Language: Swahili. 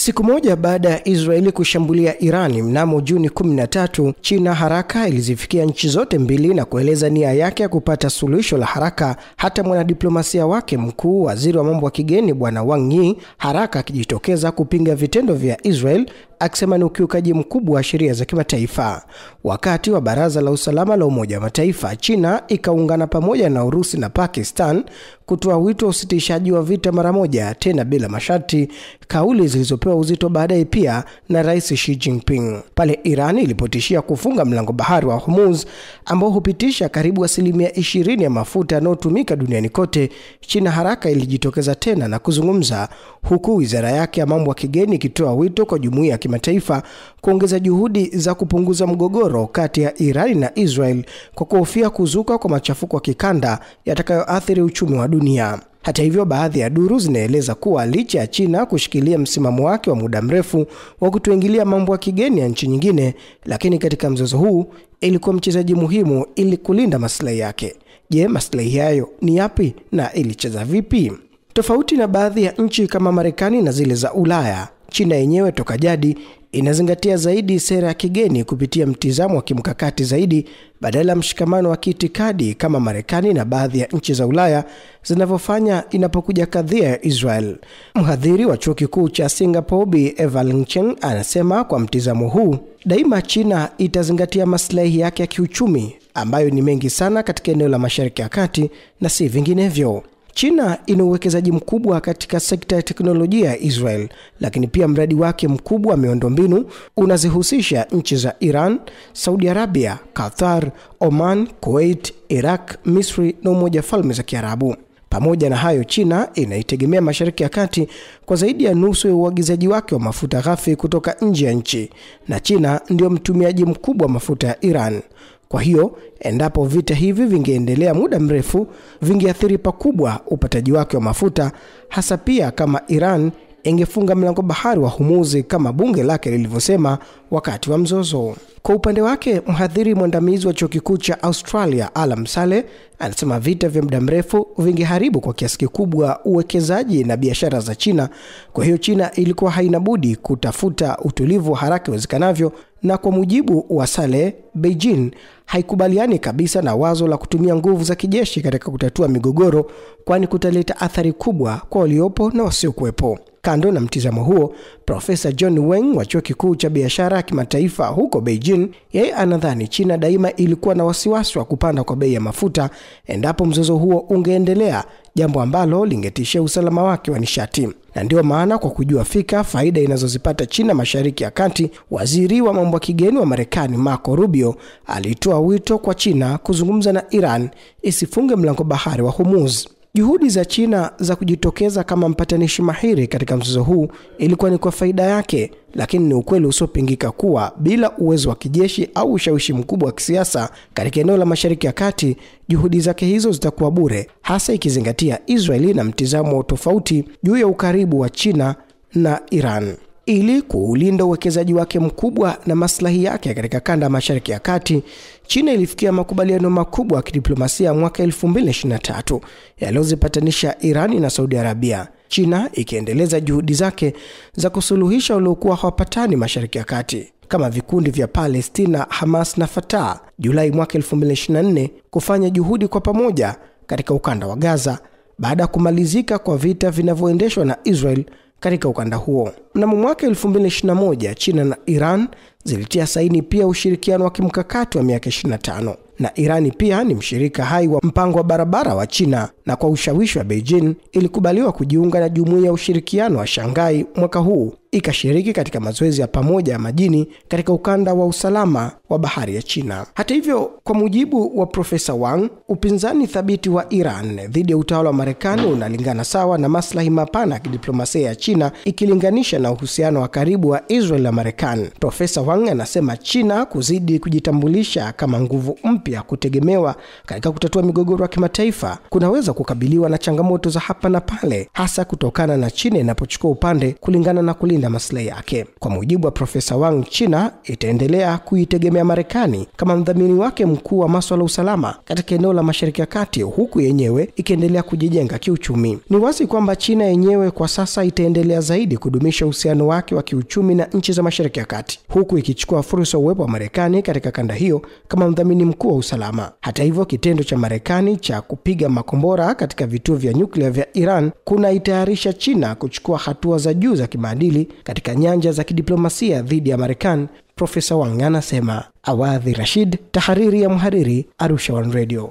Siku moja baada ya Israeli kushambulia Irani mnamo Juni 13, China haraka ilizifikia nchi zote mbili na kueleza nia yake ya kupata suluhisho la haraka. Hata mwanadiplomasia wake mkuu, waziri wa mambo ya kigeni Bwana Wang Yi, haraka akijitokeza kupinga vitendo vya Israel, akisema ni ukiukaji mkubwa wa sheria za kimataifa. Wakati wa Baraza la Usalama la Umoja wa Mataifa, China ikaungana pamoja na Urusi na Pakistan kutoa wito wa usitishaji wa vita mara moja, tena bila masharti, kauli zilizopewa uzito baadaye pia na Rais Xi Jinping. Pale Iran ilipotishia kufunga mlango bahari wa Hormuz ambao hupitisha karibu 20% ya mafuta yanayotumika duniani kote, China haraka ilijitokeza tena na kuzungumza, huku wizara yake ya mambo ya kigeni ikitoa wito kwa jumuiya ya kimataifa kuongeza juhudi za kupunguza mgogoro kati ya Iran na Israel kwa kuhofia kuzuka kwa machafuko ya kikanda yatakayoathiri uchumi wa dunia. Hata hivyo, baadhi ya duru zinaeleza kuwa licha ya China kushikilia msimamo wake wa muda mrefu wa kutoingilia mambo ya kigeni ya nchi nyingine, lakini katika mzozo huu ilikuwa mchezaji muhimu ili kulinda maslahi yake. Je, maslahi hayo ni yapi na ilicheza vipi? Tofauti na baadhi ya nchi kama Marekani na zile za Ulaya, China yenyewe toka jadi inazingatia zaidi sera ya kigeni kupitia mtizamo wa kimkakati zaidi badala ya mshikamano wa kiitikadi kama Marekani na baadhi ya nchi za Ulaya zinavyofanya inapokuja kadhia ya Israel. Mhadhiri wa chuo kikuu cha Singapore Bi Evelyn Chen anasema kwa mtizamo huu, daima China itazingatia maslahi yake ya kiuchumi ambayo ni mengi sana katika eneo la Mashariki ya Kati na si vinginevyo. China ina uwekezaji mkubwa katika sekta ya teknolojia ya Israel, lakini pia mradi wake mkubwa wa miundombinu unazihusisha nchi za Iran, Saudi Arabia, Qatar, Oman, Kuwait, Iraq, Misri na Umoja wa Falme za Kiarabu. Pamoja na hayo, China inaitegemea Mashariki ya Kati kwa zaidi ya nusu ya uagizaji wake wa mafuta ghafi kutoka nje ya nchi, na China ndio mtumiaji mkubwa wa mafuta ya Iran. Kwa hiyo, endapo vita hivi vingeendelea muda mrefu, vingeathiri pakubwa upataji wake wa mafuta, hasa pia kama Iran ingefunga mlango bahari wa Hormuz kama bunge lake lilivyosema wakati wa mzozo. Kwa upande wake, mhadhiri mwandamizi wa chuo kikuu cha Australia Alam Saleh anasema vita vya muda mrefu vingeharibu kwa kiasi kikubwa uwekezaji na biashara za China. Kwa hiyo China ilikuwa haina budi kutafuta utulivu haraka iwezekanavyo, na kwa mujibu wa Saleh, Beijing haikubaliani kabisa na wazo la kutumia nguvu za kijeshi katika kutatua migogoro, kwani kutaleta athari kubwa kwa waliopo na wasiokuwepo. Kando na mtizamo huo, Profesa John Weng wa chuo kikuu cha biashara ya kimataifa huko Beijing, yeye anadhani China daima ilikuwa na wasiwasi wa kupanda kwa bei ya mafuta endapo mzozo huo ungeendelea, jambo ambalo lingetishia usalama wake wa nishati. Na ndio maana kwa kujua fika faida inazozipata China Mashariki ya Kati, waziri wa mambo ya kigeni wa Marekani Marco Rubio alitoa wito kwa China kuzungumza na Iran isifunge mlango bahari wa Hormuz. Juhudi za China za kujitokeza kama mpatanishi mahiri katika mzozo huu ilikuwa ni kwa faida yake, lakini ni ukweli usiopingika kuwa bila uwezo wa kijeshi au ushawishi mkubwa wa kisiasa katika eneo la Mashariki ya Kati, juhudi zake hizo zitakuwa bure, hasa ikizingatia Israeli na mtizamo tofauti juu ya ukaribu wa China na Iran. Ili kuulinda uwekezaji wake mkubwa na maslahi yake katika kanda ya Mashariki ya Kati, China ilifikia makubaliano makubwa ya kidiplomasia mwaka 2023 yaliyozipatanisha Iran na Saudi Arabia, China ikiendeleza juhudi zake za kusuluhisha uliokuwa hawapatani Mashariki ya Kati kama vikundi vya Palestina, Hamas na Fatah, Julai mwaka 2024 kufanya juhudi kwa pamoja katika ukanda wa Gaza baada ya kumalizika kwa vita vinavyoendeshwa na Israel katika ukanda huo. Mnamo mwaka 2021, China na Iran zilitia saini pia ushirikiano wa kimkakati wa miaka 25. Na Irani pia ni mshirika hai wa mpango wa barabara wa China, na kwa ushawishi wa Beijing ilikubaliwa kujiunga na jumuiya ya ushirikiano wa Shanghai mwaka huu, ikashiriki katika mazoezi ya pamoja ya majini katika ukanda wa usalama wa bahari ya China. Hata hivyo, kwa mujibu wa Profesa Wang, upinzani thabiti wa Iran dhidi ya utawala wa Marekani unalingana sawa na maslahi mapana ya kidiplomasia ya China ikilinganisha na uhusiano wa karibu wa Israel na Marekani. Profesa Wang anasema China kuzidi kujitambulisha kama nguvu mpya kutegemewa katika kutatua migogoro ya kimataifa kunaweza kukabiliwa na changamoto za hapa na pale, hasa kutokana na China inapochukua upande kulingana na kulinda kulinda maslahi yake. Kwa mujibu wa Profesa Wang, China itaendelea kuitegemea Marekani kama mdhamini wake mkuu wa masuala ya usalama katika eneo la Mashariki ya Kati, huku yenyewe ikiendelea kujijenga kiuchumi. Ni wazi kwamba China yenyewe kwa sasa itaendelea zaidi kudumisha uhusiano wake wa kiuchumi na nchi za Mashariki ya Kati, huku ikichukua fursa uwepo wa Marekani katika kanda hiyo kama mdhamini mkuu wa usalama. Hata hivyo, kitendo cha Marekani cha kupiga makombora katika vituo vya nyuklia vya Iran kunaitayarisha China kuchukua hatua za juu za kimaadili katika nyanja za kidiplomasia dhidi ya Marekani, Profesa Wang anasema. Awadhi Rashid, tahariri ya Mhariri, Arusha One Radio.